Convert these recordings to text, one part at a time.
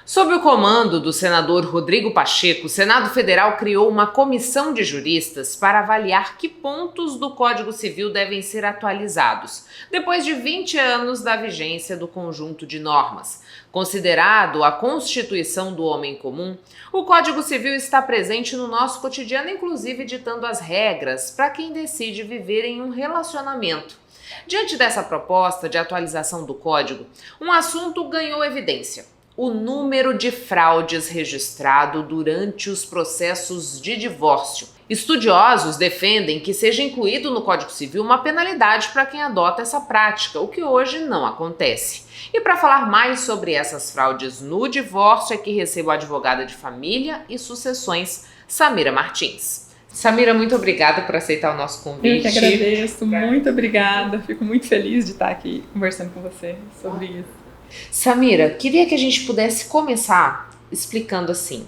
Sob o comando do senador Rodrigo Pacheco, o Senado Federal criou uma comissão de juristas para avaliar que pontos do Código Civil devem ser atualizados, depois de 20 anos da vigência do conjunto de normas. Considerado a Constituição do Homem Comum, o Código Civil está presente no nosso cotidiano, inclusive ditando as regras para quem decide viver em um relacionamento. Diante dessa proposta de atualização do Código, um assunto ganhou evidência: o número de fraudes registrado durante os processos de divórcio. Estudiosos defendem que seja incluído no Código Civil uma penalidade para quem adota essa prática, o que hoje não acontece. E para falar mais sobre essas fraudes no divórcio é que recebo a advogada de família e sucessões, Samira Martins. Samira, muito obrigada por aceitar o nosso convite. Eu que agradeço, muito obrigada. Fico muito feliz de estar aqui conversando com você sobre isso. Samira, queria que a gente pudesse começar explicando assim,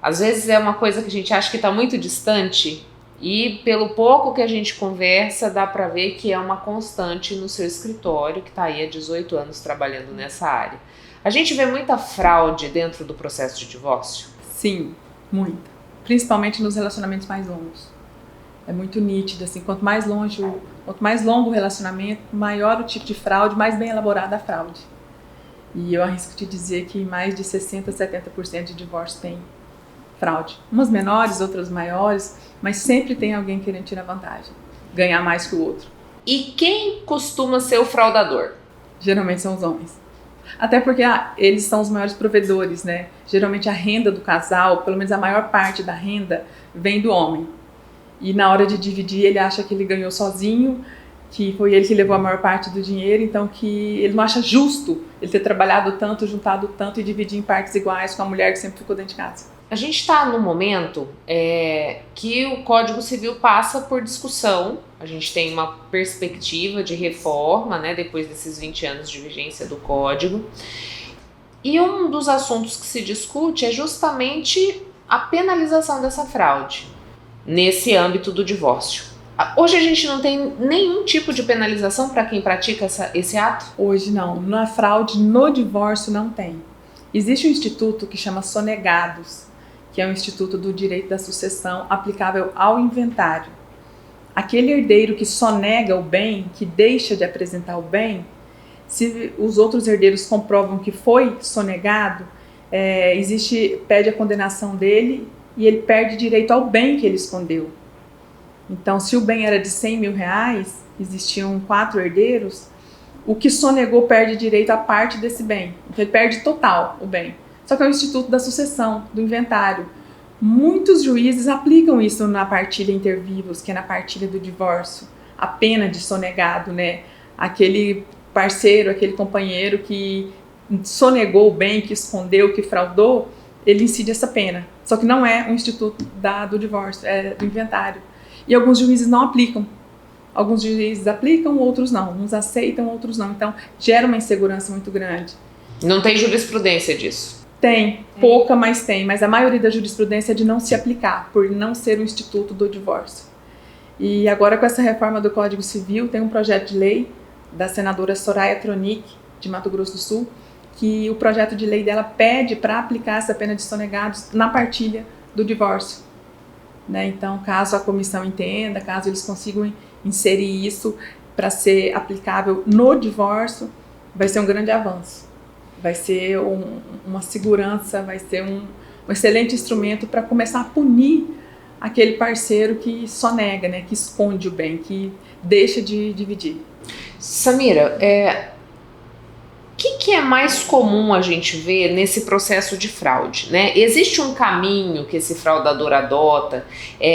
às vezes é uma coisa que a gente acha que está muito distante e pelo pouco que a gente conversa dá para ver que é uma constante no seu escritório, que está aí há 18 anos trabalhando nessa área. A gente vê muita fraude dentro do processo de divórcio? Sim, muita, principalmente nos relacionamentos mais longos. É muito nítido, assim, quanto mais longo o relacionamento, maior o tipo de fraude, mais bem elaborada a fraude. E eu arrisco te dizer que mais de 60% a 70% de divórcio tem fraude. Umas menores, outras maiores, mas sempre tem alguém querendo tirar vantagem, ganhar mais que o outro. E quem costuma ser o fraudador? Geralmente são os homens. Até porque eles são os maiores provedores, né? Geralmente a renda do casal, pelo menos a maior parte da renda, vem do homem. E na hora de dividir, ele acha que ele ganhou sozinho, que foi ele que levou a maior parte do dinheiro, então que ele não acha justo ele ter trabalhado tanto, juntado tanto e dividir em partes iguais com a mulher que sempre ficou dentro de casa. A gente está num momento que o Código Civil passa por discussão, a gente tem uma perspectiva de reforma, né, depois desses 20 anos de vigência do Código, e um dos assuntos que se discute é justamente a penalização dessa fraude nesse âmbito do divórcio. Hoje a gente não tem nenhum tipo de penalização para quem pratica esse ato? Hoje não. Na fraude, no divórcio, não tem. Existe um instituto que chama sonegados, que é um instituto do direito da sucessão aplicável ao inventário. Aquele herdeiro que sonega o bem, que deixa de apresentar o bem, se os outros herdeiros comprovam que foi sonegado, pede a condenação dele e ele perde direito ao bem que ele escondeu. Então, se o bem era de 100 mil reais, existiam 4 herdeiros, o que sonegou perde direito a parte desse bem. Então, ele perde total o bem. Só que é o Instituto da Sucessão, do Inventário. Muitos juízes aplicam isso na partilha inter vivos, que é na partilha do divórcio. A pena de sonegado, né? Aquele parceiro, aquele companheiro que sonegou o bem, que escondeu, que fraudou, ele incide essa pena. Só que não é um instituto do divórcio, é do inventário. E alguns juízes não aplicam. Alguns juízes aplicam, outros não. Uns aceitam, outros não. Então, gera uma insegurança muito grande. Não tem jurisprudência disso? Tem, pouca, mas tem. Mas a maioria da jurisprudência é de não se aplicar, por não ser um instituto do divórcio. E agora, com essa reforma do Código Civil, tem um projeto de lei da senadora Soraya Tronic, de Mato Grosso do Sul, que o projeto de lei dela pede para aplicar essa pena de sonegados na partilha do divórcio. Né? Então, caso a comissão entenda, caso eles consigam inserir isso para ser aplicável no divórcio, vai ser um grande avanço. Vai ser uma segurança, vai ser um excelente instrumento para começar a punir aquele parceiro que sonega, né? Que esconde o bem, que deixa de dividir. Samira, o que é mais comum a gente ver nesse processo de fraude, né? Existe um caminho que esse fraudador adota?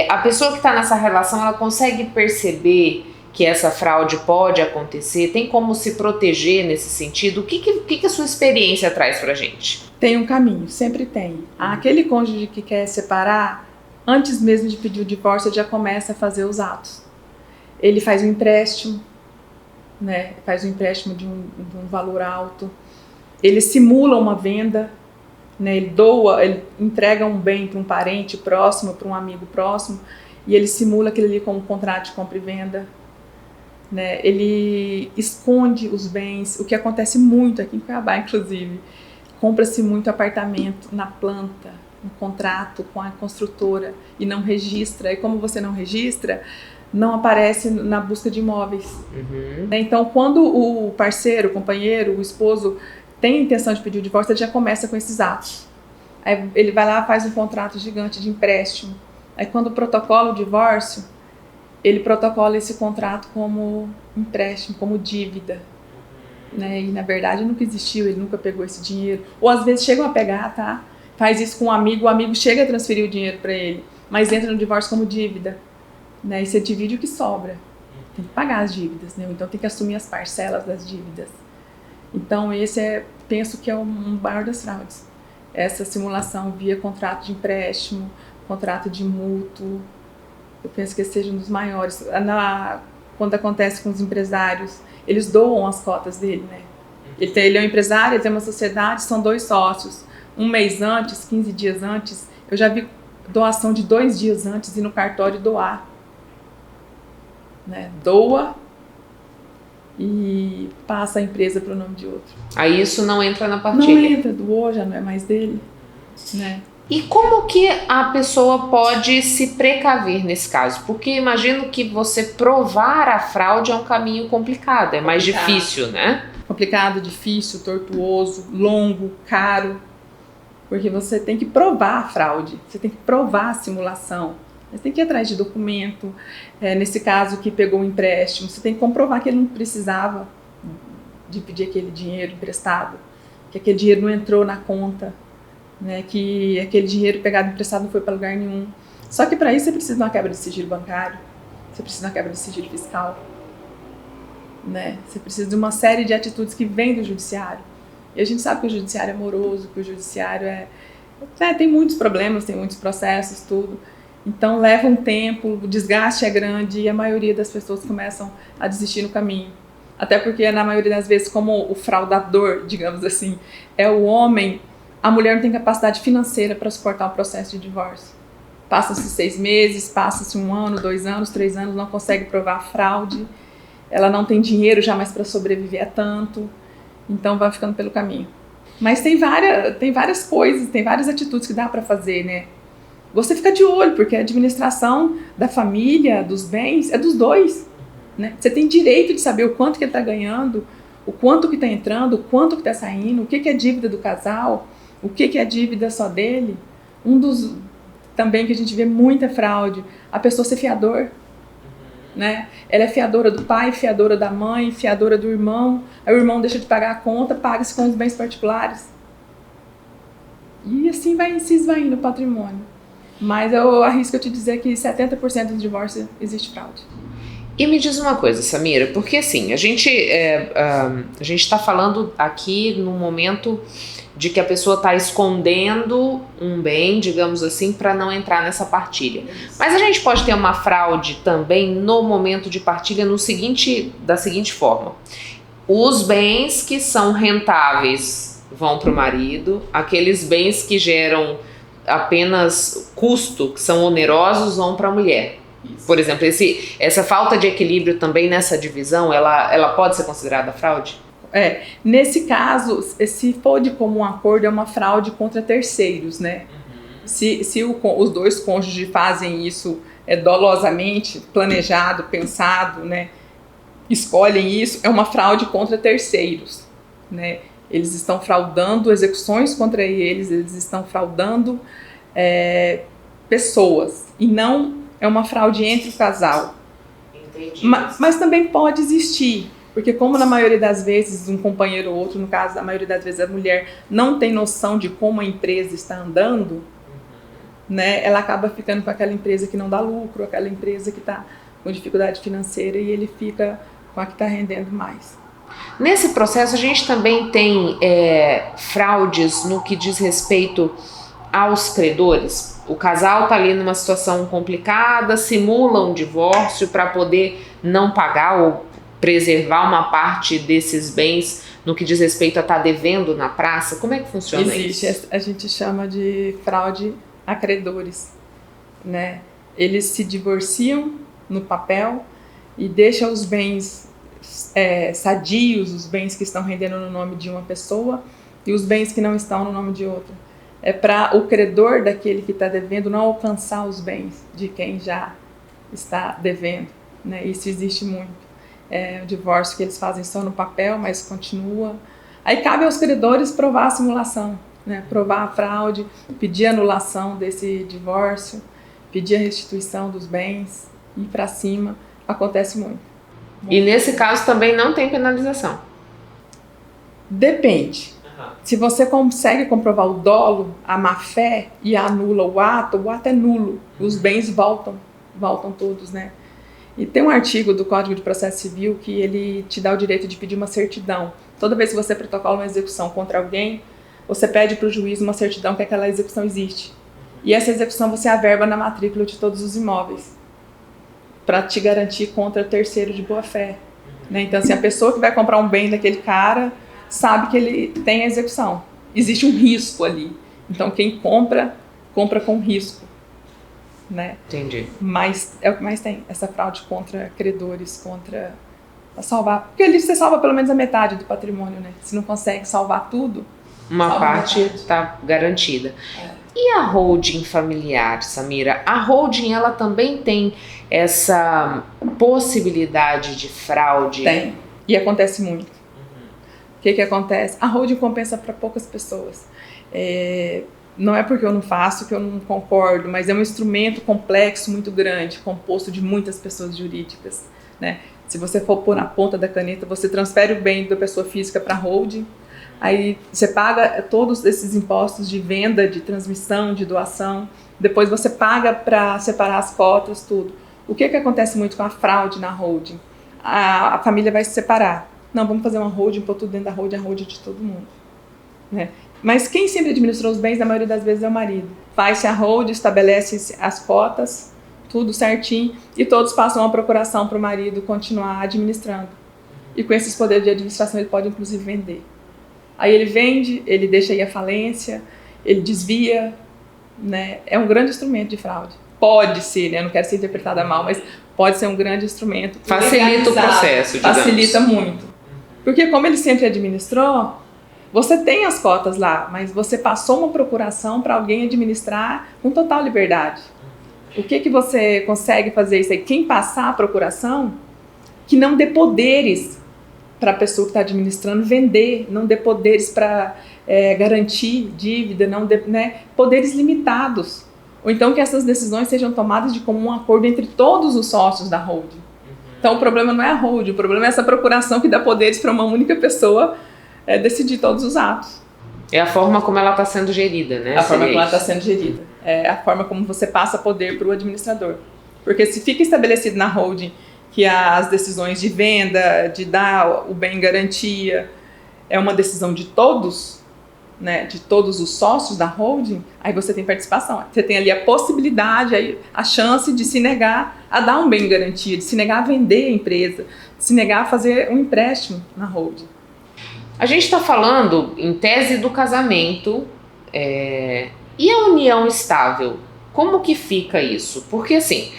A pessoa que está nessa relação, ela consegue perceber que essa fraude pode acontecer? Tem como se proteger nesse sentido? O que a sua experiência traz pra gente? Tem um caminho, sempre tem. Aquele cônjuge que quer separar, antes mesmo de pedir o divórcio, ele já começa a fazer os atos. Ele faz um empréstimo, né? Faz um empréstimo de um valor alto. Ele simula uma venda, né? Ele entrega um bem para um parente próximo, para um amigo próximo, e ele simula aquilo ali como um contrato de compra e venda. Né? Ele esconde os bens, o que acontece muito aqui em Cuiabá, inclusive. compra-se muito apartamento na planta, no contrato com a construtora e não registra. E como você não registra, não aparece na busca de imóveis. Então, quando o parceiro, o companheiro, o esposo tem a intenção de pedir o divórcio, ele já começa com esses atos. Aí ele vai lá, faz um contrato gigante de empréstimo. Aí quando protocola o divórcio, ele protocola esse contrato como empréstimo, como dívida. Né? E na verdade nunca existiu, ele nunca pegou esse dinheiro. Ou às vezes chegam a pegar, tá? Faz isso com um amigo, o amigo chega a transferir o dinheiro para ele, mas entra no divórcio como dívida. Né? E você divide o que sobra. Tem que pagar as dívidas, né? Então tem que assumir as parcelas das dívidas. Então esse penso que é um maior das fraudes. Essa simulação via contrato de empréstimo, contrato de mútuo, eu penso que esse seja um dos maiores. Quando acontece com os empresários, eles doam as cotas dele, né? Ele é um empresário, ele tem uma sociedade, são 2 sócios. Um mês antes, 15 dias antes, eu já vi doação de 2 dias antes ir no cartório doar. Né? Doa e passa a empresa para o nome de outro. Aí isso não entra na partilha? Não entra, doou, já não é mais dele. Né? E como que a pessoa pode se precaver nesse caso? Porque imagino que você provar a fraude é um caminho complicado, é mais difícil, né? Complicado, difícil, tortuoso, longo, caro. Porque você tem que provar a fraude, você tem que provar a simulação. Você tem que ir atrás de documento, nesse caso que pegou o empréstimo, você tem que comprovar que ele não precisava de pedir aquele dinheiro emprestado, que aquele dinheiro não entrou na conta, né, que aquele dinheiro pegado emprestado não foi para lugar nenhum. Só que para isso você precisa de uma quebra de sigilo bancário, você precisa de uma quebra de sigilo fiscal, né? Você precisa de uma série de atitudes que vêm do judiciário. E a gente sabe que o judiciário é moroso, que o judiciário tem muitos problemas, tem muitos processos, tudo. Então leva um tempo, o desgaste é grande e a maioria das pessoas começam a desistir no caminho. Até porque na maioria das vezes, como o fraudador, digamos assim, é o homem, a mulher não tem capacidade financeira para suportar o processo de divórcio. Passa-se 6 meses, passa-se 1 ano, 2 anos, 3 anos, não consegue provar a fraude, ela não tem dinheiro já mais para sobreviver a tanto, então vai ficando pelo caminho. Mas tem várias coisas, tem várias atitudes que dá para fazer, né? Você fica de olho, porque a administração da família, dos bens, é dos dois. Né? Você tem direito de saber o quanto que ele está ganhando, o quanto que está entrando, o quanto que está saindo, o que é dívida do casal, o que é dívida só dele. Um dos também que a gente vê muita fraude, a pessoa ser fiador. Né? Ela é fiadora do pai, fiadora da mãe, fiadora do irmão, aí o irmão deixa de pagar a conta, paga-se com os bens particulares. E assim vai se esvaindo o patrimônio. Mas eu arrisco te dizer que 70% dos divórcios existe fraude. E me diz uma coisa, Samira, porque assim, a gente está falando aqui num momento de que a pessoa está escondendo um bem, digamos assim, para não entrar nessa partilha. Mas a gente pode ter uma fraude também no momento de partilha da seguinte forma. Os bens que são rentáveis vão para o marido, aqueles bens que geram apenas custo, que são onerosos, vão para a mulher. Isso. Por exemplo, essa falta de equilíbrio também nessa divisão, ela pode ser considerada fraude? Nesse caso, se for de comum acordo, é uma fraude contra terceiros, né? Se os 2 cônjuges fazem isso dolosamente, planejado, pensado, né? Escolhem isso, é uma fraude contra terceiros, né? Eles estão fraudando execuções contra eles estão fraudando pessoas, e não é uma fraude entre o casal. Entendi. Mas também pode existir, porque como na maioria das vezes um companheiro ou outro, no caso, a maioria das vezes a mulher não tem noção de como a empresa está andando, né, ela acaba ficando com aquela empresa que não dá lucro, aquela empresa que está com dificuldade financeira, e ele fica com a que está rendendo mais. Nesse processo a gente também tem fraudes no que diz respeito aos credores. O casal está ali numa situação complicada, simula um divórcio para poder não pagar ou preservar uma parte desses bens no que diz respeito a estar devendo na praça. Como é que funciona isso? Existe, a gente chama de fraude a credores, né? Eles se divorciam no papel e deixam os bens sadios, os bens que estão rendendo no nome de uma pessoa, e os bens que não estão no nome de outro. É para o credor daquele que está devendo não alcançar os bens de quem já está devendo, né? Isso existe muito. O divórcio que eles fazem só no papel, mas continua. Aí cabe aos credores provar a simulação, né? Provar a fraude, pedir a anulação desse divórcio, pedir a restituição dos bens, ir para cima. Acontece muito. E nesse caso também não tem penalização? Depende. Se você consegue comprovar o dolo, a má-fé e anula o ato é nulo. Os bens voltam todos, né? E tem um artigo do Código de Processo Civil que ele te dá o direito de pedir uma certidão. Toda vez que você protocola uma execução contra alguém, você pede para o juiz uma certidão que aquela execução existe. E essa execução você averba na matrícula de todos os imóveis, para te garantir contra terceiro de boa-fé. Né? Então, assim, a pessoa que vai comprar um bem daquele cara sabe que ele tem a execução. Existe um risco ali. Então, quem compra com risco. Né? Entendi. Mas é o que mais tem, essa fraude contra credores, contra salvar. Porque ali você salva pelo menos a metade do patrimônio, né? Se não consegue salvar tudo, uma parte está garantida. E a holding familiar, Samira? A holding, ela também tem essa possibilidade de fraude? Tem. E acontece muito. O que acontece? A holding compensa para poucas pessoas. Não é porque eu não faço que eu não concordo, mas é um instrumento complexo, muito grande, composto de muitas pessoas jurídicas. Né? Se você for pôr na ponta da caneta, você transfere o bem da pessoa física para a holding, aí você paga todos esses impostos de venda, de transmissão, de doação, depois você paga para separar as cotas, tudo. O que acontece muito com a fraude na holding? A família vai se separar. Não, vamos fazer uma holding, pôr tudo dentro da holding, a holding de todo mundo. Né? Mas quem sempre administrou os bens, na maioria das vezes, é o marido. Faz-se a holding, estabelece as cotas, tudo certinho, e todos passam uma procuração para o marido continuar administrando. E com esses poderes de administração, ele pode, inclusive, vender. Aí ele vende, ele deixa aí a falência, ele desvia, né? É um grande instrumento de fraude. Pode ser, né? Não quero ser interpretada mal, mas pode ser um grande instrumento. Facilita o processo, digamos. Facilita muito. Porque como ele sempre administrou, você tem as cotas lá, mas você passou uma procuração para alguém administrar com total liberdade. O que você consegue fazer isso aí? Quem passar a procuração, que não dê poderes para a pessoa que está administrando vender, não dê poderes para garantir dívida, não dê, né, poderes limitados. Ou então que essas decisões sejam tomadas de comum acordo entre todos os sócios da holding. Então o problema não é a holding, o problema é essa procuração que dá poderes para uma única pessoa decidir todos os atos. É a forma como ela está sendo gerida, né? A forma como ela está sendo gerida. É a forma como você passa poder para o administrador. Porque se fica estabelecido na holding que as decisões de venda, de dar o bem em garantia, é uma decisão de todos, né, de todos os sócios da holding, aí você tem participação. Você tem ali a possibilidade, aí, a chance de se negar a dar um bem em garantia, de se negar a vender a empresa, de se negar a fazer um empréstimo na holding. A gente está falando, em tese, do casamento e a união estável. Como que fica isso? Porque, assim,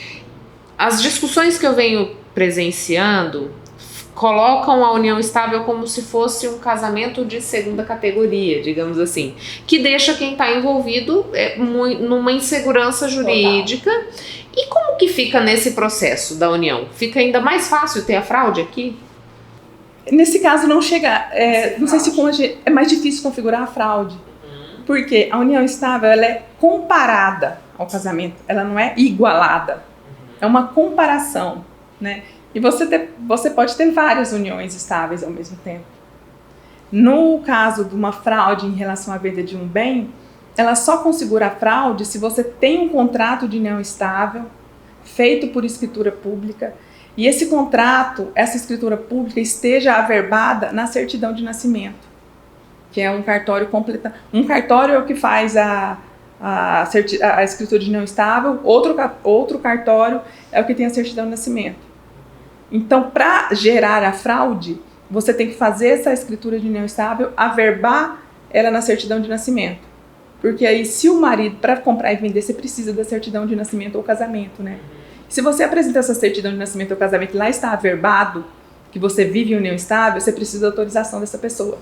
as discussões que eu venho presenciando colocam a união estável como se fosse um casamento de segunda categoria, digamos assim, que deixa quem está envolvido numa insegurança jurídica. Total. E como que fica nesse processo da união? Fica ainda mais fácil ter a fraude aqui? Nesse caso não chega, não sei se é mais difícil configurar a fraude, porque a união estável ela é comparada ao casamento, ela não é igualada, é uma comparação. Né? E você pode ter várias uniões estáveis ao mesmo tempo. No caso de uma fraude em relação à venda de um bem, ela só configura a fraude se você tem um contrato de união estável feito por escritura pública e esse contrato, essa escritura pública esteja averbada na certidão de nascimento, que é um cartório completo. Um cartório é o que faz a escritura de união estável, outro cartório é o que tem a certidão de nascimento. Então, para gerar a fraude, você tem que fazer essa escritura de união estável, averbar ela na certidão de nascimento. Porque aí, se o marido, para comprar e vender, você precisa da certidão de nascimento ou casamento, né? Se você apresenta essa certidão de nascimento ou casamento e lá está averbado, que você vive em união estável, você precisa da autorização dessa pessoa.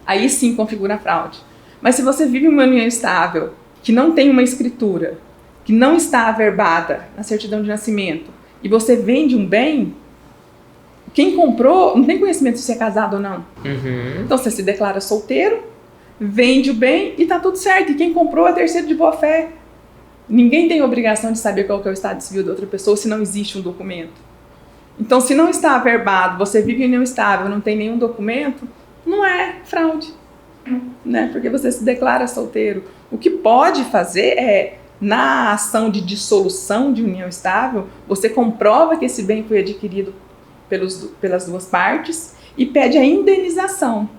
aí sim configura a fraude. Mas se você vive uma união estável, que não tem uma escritura, que não está averbada na certidão de nascimento, e você vende um bem, quem comprou não tem conhecimento se é casado ou não. Então você se declara solteiro, vende o bem e tá tudo certo. E quem comprou é terceiro de boa fé. Ninguém tem obrigação de saber qual que é o estado civil da outra pessoa se não existe um documento. Então, se não está averbado, você vive em união estável, não tem nenhum documento, não é fraude, né? Porque você se declara solteiro. O que pode fazer é, na ação de dissolução de união estável, você comprova que esse bem foi adquirido pelas duas partes e pede a indenização.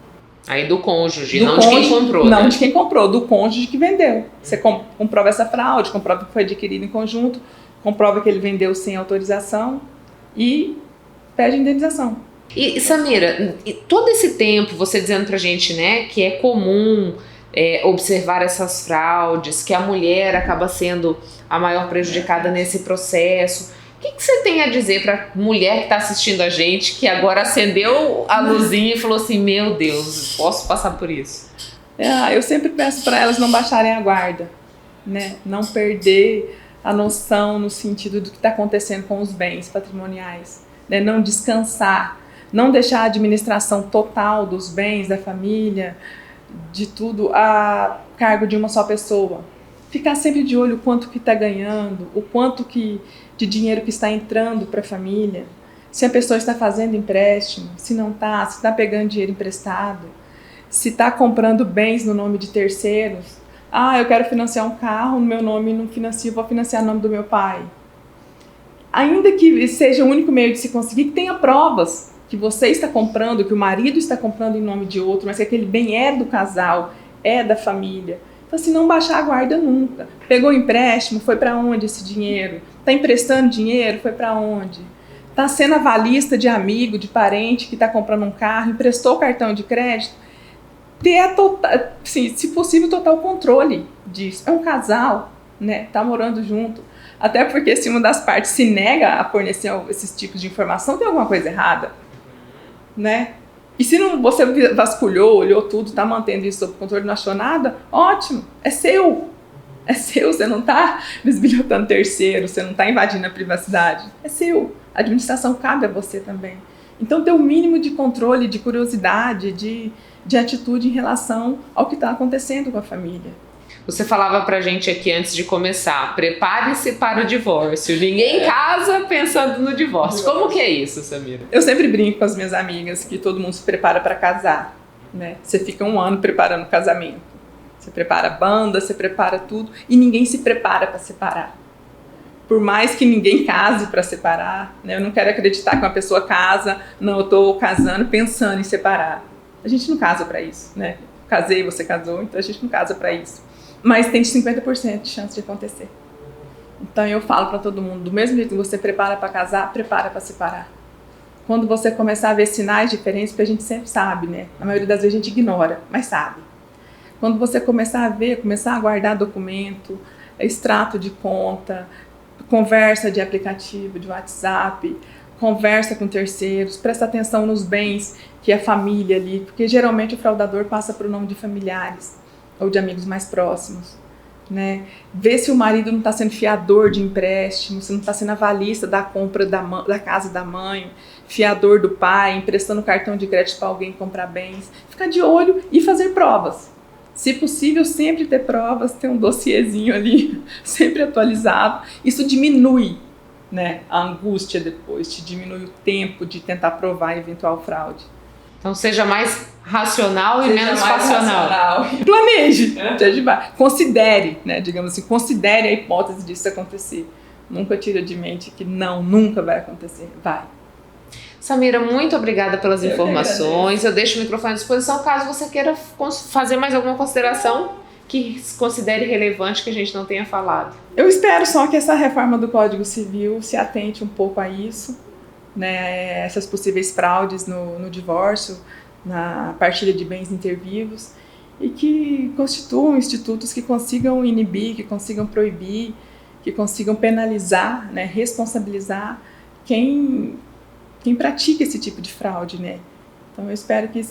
Aí do cônjuge, não de quem comprou. Não, né? de quem comprou, do cônjuge que vendeu. Você comprova essa fraude, comprova que foi adquirido em conjunto, comprova que ele vendeu sem autorização e pede indenização. E Samira, todo esse tempo você dizendo pra gente, né, que é comum observar essas fraudes, que a mulher acaba sendo a maior prejudicada nesse processo. O que você tem a dizer para a mulher que está assistindo a gente, que agora acendeu a luzinha e falou assim, meu Deus, posso passar por isso? Eu sempre peço para elas não baixarem a guarda, né? Não perder a noção no sentido do que está acontecendo com os bens patrimoniais, né? Não descansar, não deixar a administração total dos bens da família, de tudo, a cargo de uma só pessoa. Ficar sempre de olho o quanto que está ganhando, o quanto de dinheiro que está entrando para a família, se a pessoa está fazendo empréstimo, se não está, se está pegando dinheiro emprestado, se está comprando bens no nome de terceiros. Eu quero financiar um carro no meu nome e não financio, vou financiar no nome do meu pai. Ainda que seja o único meio de se conseguir, que tenha provas que você está comprando, que o marido está comprando em nome de outro, mas que aquele bem é do casal, é da família. Então, assim, não baixar a guarda nunca. Pegou empréstimo, foi para onde esse dinheiro? Está emprestando dinheiro, foi para onde? Está sendo avalista de amigo, de parente que está comprando um carro, emprestou o cartão de crédito. Ter, assim, se possível, total controle disso. É um casal, né? Está morando junto. Até porque se uma das partes se nega a fornecer esses tipos de informação, tem alguma coisa errada, né? E se não, você vasculhou, olhou tudo, está mantendo isso sob controle, não achou nada, ótimo, é seu. É seu, você não está bisbilhotando terceiro, você não está invadindo a privacidade. É seu. A administração cabe a você também. Então, ter o mínimo de controle, de curiosidade, de atitude em relação ao que está acontecendo com a família. Você falava pra gente aqui antes de começar, prepare-se para o divórcio. Ninguém casa pensando no divórcio. Como que é isso, Samira? Eu sempre brinco com as minhas amigas que todo mundo se prepara para casar, né? Você fica 1 ano preparando o casamento. Você prepara a banda, você prepara tudo e ninguém se prepara para separar. Por mais que ninguém case para separar, né? Eu não quero acreditar que uma pessoa casa, não, eu estou casando pensando em separar. A gente não casa para isso, né? Casei, você casou, então a gente não casa para isso. Mas tem 50% de chance de acontecer. Então eu falo para todo mundo, do mesmo jeito que você prepara para casar, prepara para separar. Quando você começar a ver sinais diferentes, porque a gente sempre sabe, né? Na maioria das vezes a gente ignora, mas sabe. Quando você começar a ver, começar a guardar documento, extrato de conta, conversa de aplicativo, de WhatsApp, conversa com terceiros, presta atenção nos bens que a família ali, porque geralmente o fraudador passa por nome de familiares ou de amigos mais próximos, né? Ver se o marido não está sendo fiador de empréstimo, se não está sendo avalista da compra da casa da mãe, fiador do pai, emprestando cartão de crédito para alguém comprar bens. Ficar de olho e fazer provas. Se possível, sempre ter provas, ter um dossiezinho ali, sempre atualizado. Isso diminui, né, a angústia depois, te diminui o tempo de tentar provar eventual fraude. Então seja mais racional e menos passional. Planeje, considere, né, digamos assim, considere a hipótese disso acontecer. Nunca tira de mente que não, nunca vai acontecer. Vai. Samira, muito obrigada pelas informações. Eu deixo o microfone à disposição caso você queira fazer mais alguma consideração que considere relevante que a gente não tenha falado. Eu espero só que essa reforma do Código Civil se atente um pouco a isso, né, essas possíveis fraudes no divórcio, na partilha de bens intervivos, e que constituam institutos que consigam inibir, que consigam proibir, que consigam penalizar, né, responsabilizar quem pratica esse tipo de fraude, né? Então eu espero que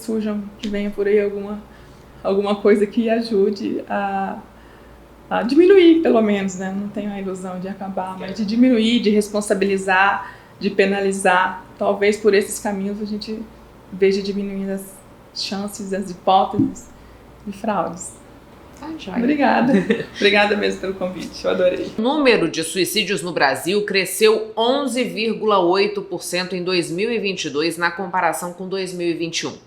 que venha por aí alguma coisa que ajude a diminuir, pelo menos, né? Não tenho a ilusão de acabar, mas de diminuir, de responsabilizar, de penalizar. Talvez por esses caminhos a gente veja diminuindo as chances, as hipóteses de fraudes. Obrigada. Obrigada mesmo pelo convite, eu adorei. O número de suicídios no Brasil cresceu 11,8% em 2022 na comparação com 2021.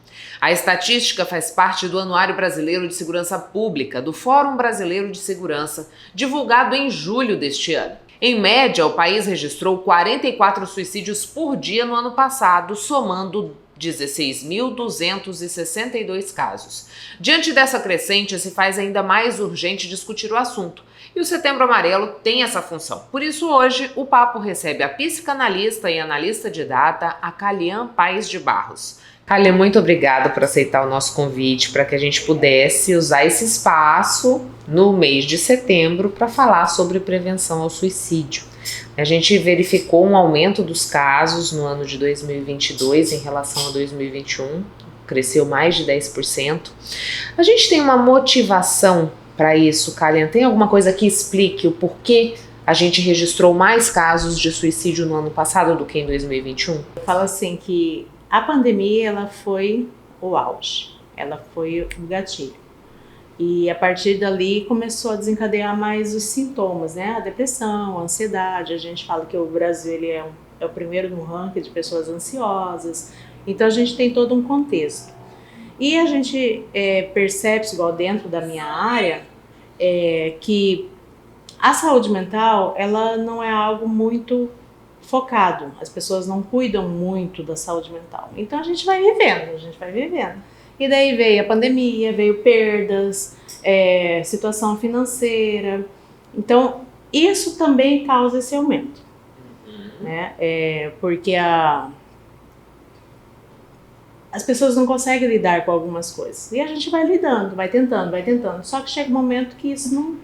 A estatística faz parte do Anuário Brasileiro de Segurança Pública, do Fórum Brasileiro de Segurança, divulgado em julho deste ano. Em média, o país registrou 44 suicídios por dia no ano passado, somando 16.262 casos. Diante dessa crescente, se faz ainda mais urgente discutir o assunto. E o Setembro Amarelo tem essa função. Por isso, hoje, o Papo recebe a psicanalista e analista de data, a Kalian Paes de Barros. Kalian, muito obrigada por aceitar o nosso convite para que a gente pudesse usar esse espaço no mês de setembro para falar sobre prevenção ao suicídio. A gente verificou um aumento dos casos no ano de 2022 em relação a 2021, cresceu mais de 10%. A gente tem uma motivação para isso, Kalian? Tem alguma coisa que explique o porquê a gente registrou mais casos de suicídio no ano passado do que em 2021? Eu falo assim que a pandemia ela foi o auge, ela foi o gatilho. E a partir dali começou a desencadear mais os sintomas, né? A depressão, a ansiedade. A gente fala que o Brasil ele é o primeiro no ranking de pessoas ansiosas. Então a gente tem todo um contexto. E a gente percebe, igual dentro da minha área, que a saúde mental ela não é algo muito focado. As pessoas não cuidam muito da saúde mental. Então a gente vai vivendo. E daí veio a pandemia, veio perdas, situação financeira. Então, isso também causa esse aumento, né? Porque as pessoas não conseguem lidar com algumas coisas. E a gente vai lidando, vai tentando. Só que chega um momento que isso não...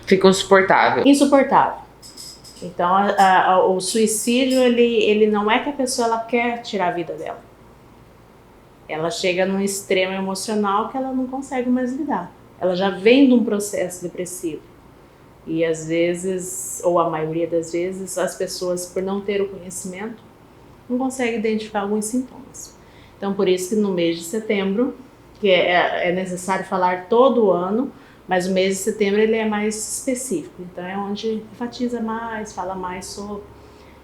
Fica insuportável. Então, o suicídio, ele não é que a pessoa ela quer tirar a vida dela. Ela chega num extremo emocional que ela não consegue mais lidar. Ela já vem de um processo depressivo. E às vezes, ou a maioria das vezes, as pessoas, por não ter o conhecimento, não conseguem identificar alguns sintomas. Então, por isso que no mês de setembro, que é necessário falar todo ano, mas o mês de setembro ele é mais específico. Então é onde enfatiza mais, fala mais sobre.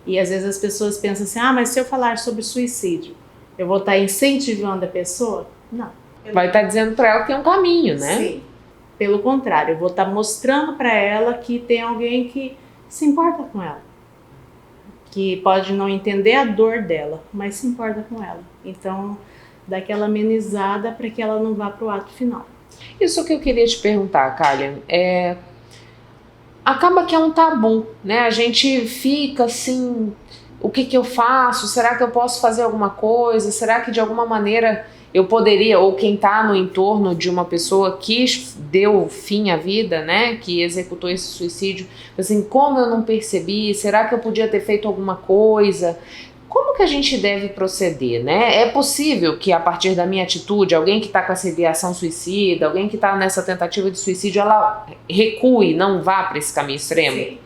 E às vezes as pessoas pensam assim, mas se eu falar sobre suicídio, eu vou estar incentivando a pessoa? Não. Vai estar dizendo para ela que tem um caminho, né? Sim. Pelo contrário, eu vou estar mostrando para ela que tem alguém que se importa com ela. Que pode não entender a dor dela, mas se importa com ela. Então, dá aquela amenizada para que ela não vá para o ato final. Isso que eu queria te perguntar, Kalian, acaba que é um tabu, né? A gente fica assim, o que eu faço? Será que eu posso fazer alguma coisa? Será que de alguma maneira eu poderia, ou quem está no entorno de uma pessoa que deu fim à vida, né? Que executou esse suicídio, assim, como eu não percebi? Será que eu podia ter feito alguma coisa? Como que a gente deve proceder, né? É possível que a partir da minha atitude, alguém que está com essa ideação suicida, alguém que está nessa tentativa de suicídio, ela recue, não vá para esse caminho extremo? Sim.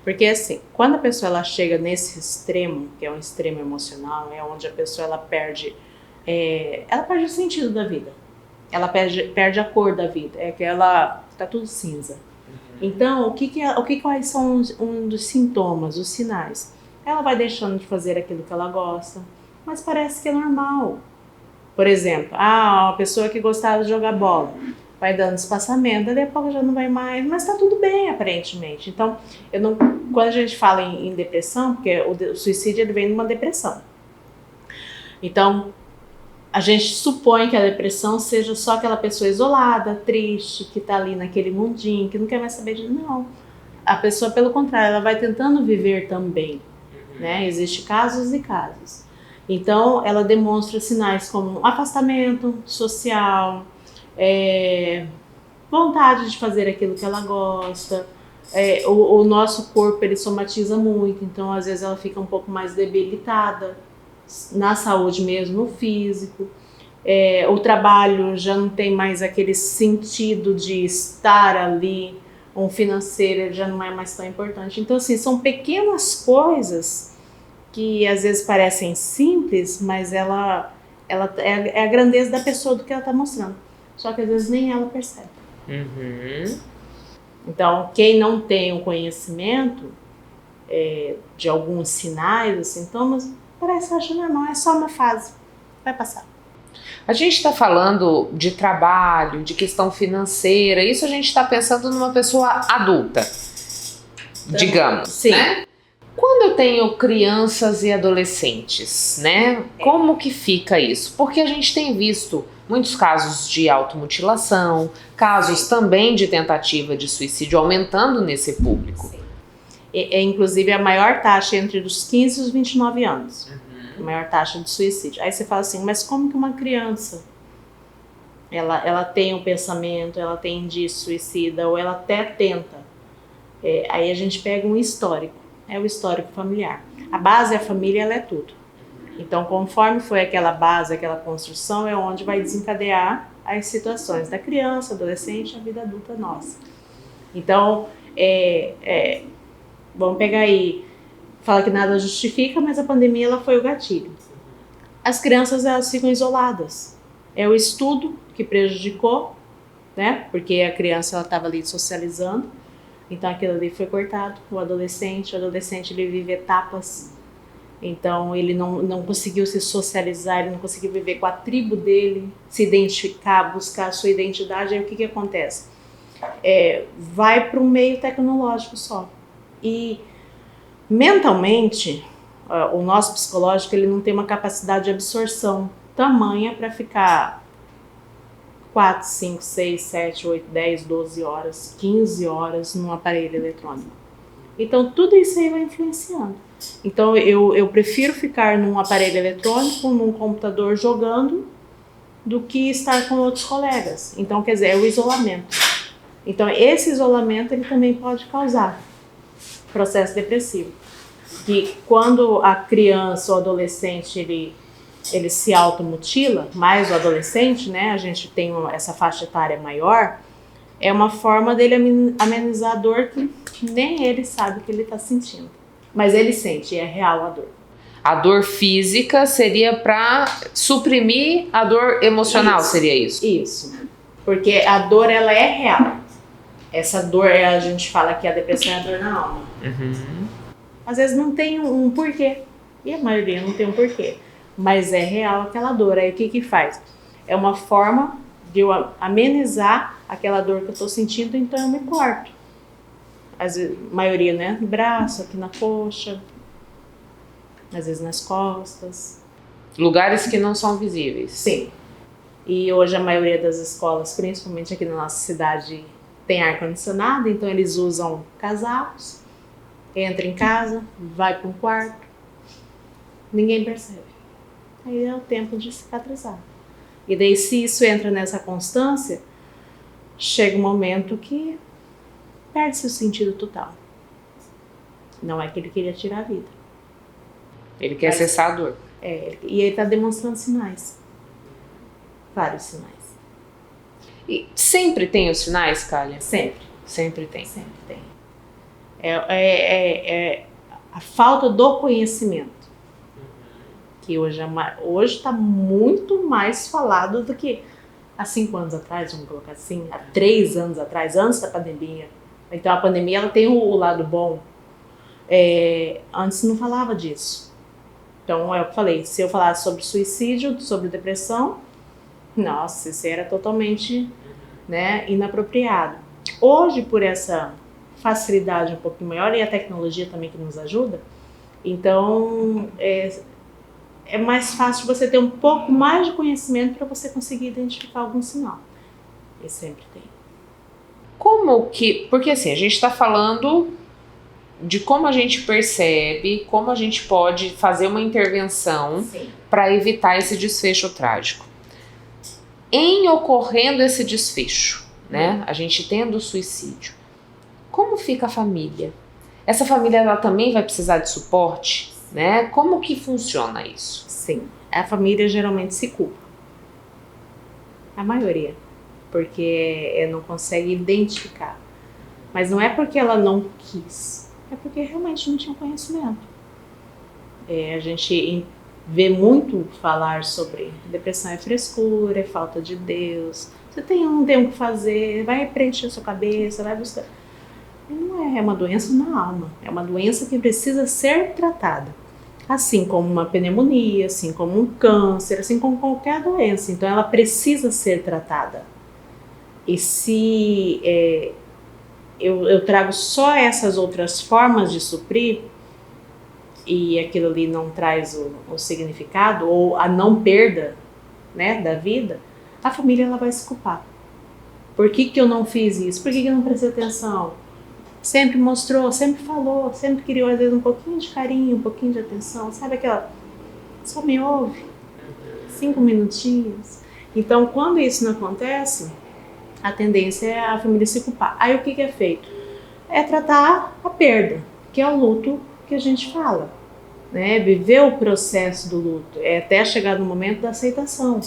Porque assim, quando a pessoa ela chega nesse extremo, que é um extremo emocional, é onde a pessoa ela perde o sentido da vida. Ela perde a cor da vida, é que ela tá tudo cinza. Então, quais são um dos sintomas, os sinais? Ela vai deixando de fazer aquilo que ela gosta, mas parece que é normal. Por exemplo, uma pessoa que gostava de jogar bola, vai dando espaçamento, daí a pouco já não vai mais, mas tá tudo bem aparentemente. Então, quando a gente fala em depressão, porque o suicídio ele vem de uma depressão. Então, a gente supõe que a depressão seja só aquela pessoa isolada, triste, que tá ali naquele mundinho, que não quer mais saber de... Não. A pessoa, pelo contrário, ela vai tentando viver também. Né? Existem casos e casos. Então, ela demonstra sinais como afastamento social, vontade de fazer aquilo que ela gosta. O nosso corpo ele somatiza muito, então às vezes ela fica um pouco mais debilitada na saúde mesmo, no físico. O trabalho já não tem mais aquele sentido de estar ali, o financeiro já não é mais tão importante. Então, assim, são pequenas coisas que às vezes parecem simples, mas ela é a grandeza da pessoa do que ela está mostrando. Só que às vezes nem ela percebe. Uhum. Então, quem não tem o conhecimento de alguns sinais, os sintomas, parece que acha normal, é só uma fase, vai passar. A gente está falando de trabalho, de questão financeira, isso a gente está pensando numa pessoa adulta, digamos, Sim. né? Quando eu tenho crianças e adolescentes, né? Como que fica isso? Porque a gente tem visto muitos casos de automutilação, casos também de tentativa de suicídio aumentando nesse público. Inclusive a maior taxa entre os 15 e os 29 anos. A maior taxa de suicídio. Aí você fala assim, mas como que uma criança, ela tem um pensamento, ela tem indício suicida, ou ela até tenta? Aí a gente pega um histórico, é o histórico familiar. A base, a família, ela é tudo. Então, conforme foi aquela base, aquela construção, é onde vai desencadear as situações da criança, adolescente, a vida adulta nossa. Então, vamos pegar aí, fala que nada justifica, mas a pandemia ela foi o gatilho. As crianças elas ficam isoladas. É o estudo que prejudicou, né? Porque a criança ela estava ali socializando, então aquilo ali foi cortado. O adolescente ele vive etapas, então ele não conseguiu se socializar, ele não conseguiu viver com a tribo dele, se identificar, buscar a sua identidade. Aí o que acontece? Vai para um meio tecnológico só. E mentalmente, o nosso psicológico ele não tem uma capacidade de absorção tamanha para ficar 4, 5, 6, 7, 8, 10, 12 horas, 15 horas num aparelho eletrônico. Então tudo isso aí vai influenciando. Então eu prefiro ficar num aparelho eletrônico, num computador jogando, do que estar com outros colegas. Então quer dizer, é o isolamento. Então esse isolamento ele também pode causar processo depressivo. Que quando a criança ou adolescente ele se automutila, mais o adolescente, né, a gente tem essa faixa etária maior, é uma forma dele amenizar a dor que nem ele sabe que ele está sentindo. Mas ele sente, é real a dor. A dor física seria para suprimir a dor emocional, seria isso? Isso, porque a dor ela é real. Essa dor, a gente fala que a depressão é a dor na alma. Uhum. Às vezes não tem um porquê, e a maioria não tem um porquê, mas é real aquela dor. Aí o que faz? É uma forma de eu amenizar aquela dor que eu estou sentindo, então eu me corto. Às vezes, a maioria, né, no braço, aqui na coxa, às vezes nas costas. Lugares que não são visíveis. Sim. E hoje a maioria das escolas, principalmente aqui na nossa cidade, tem ar-condicionado, então eles usam casacos, entra em casa, vai para um quarto, ninguém percebe. Aí é o tempo de cicatrizar. E daí se isso entra nessa constância, chega um momento que perde-se o sentido total. Não é que ele queria tirar a vida. Ele quer cessar a dor. E ele está demonstrando sinais. Vários sinais. E sempre tem os sinais, Kália? Sempre. Sempre tem. Sempre tem. A falta do conhecimento. Que hoje está muito mais falado do que há 5 anos atrás, vamos colocar assim, há 3 anos atrás, antes da pandemia. Então a pandemia ela tem o lado bom. Antes não falava disso. Então eu falei, se eu falasse sobre suicídio, sobre depressão, nossa, isso era totalmente, né, inapropriado. Hoje, por essa facilidade um pouquinho maior e a tecnologia também que nos ajuda, então é mais fácil você ter um pouco mais de conhecimento para você conseguir identificar algum sinal. E sempre tem. Porque assim, a gente está falando de como a gente percebe, como a gente pode fazer uma intervenção para evitar esse desfecho trágico. Em ocorrendo esse desfecho, né, a gente tendo o suicídio, como fica a família? Essa família ela também vai precisar de suporte, né? Como que funciona isso? Sim, a família geralmente se culpa. A maioria. Porque não consegue identificar. Mas não é porque ela não quis, é porque realmente não tinha conhecimento. A gente vê muito falar sobre depressão é frescura, é falta de Deus. Você não tem o que fazer, vai preencher a sua cabeça, vai buscar. Não é uma doença na alma, é uma doença que precisa ser tratada. Assim como uma pneumonia, assim como um câncer, assim como qualquer doença. Então ela precisa ser tratada. E se eu trago só essas outras formas de suprir, e aquilo ali não traz o significado, ou a não perda, né, da vida, a família ela vai se culpar. Por que eu não fiz isso? Por que eu não prestei atenção? Sempre mostrou, sempre falou, sempre criou às vezes um pouquinho de carinho, um pouquinho de atenção, sabe aquela, só me ouve, 5 minutinhos. Então quando isso não acontece, a tendência é a família se culpar. Aí o que é feito? É tratar a perda, que é o luto que a gente fala, né? Viver o processo do luto, é até chegar no momento da aceitação,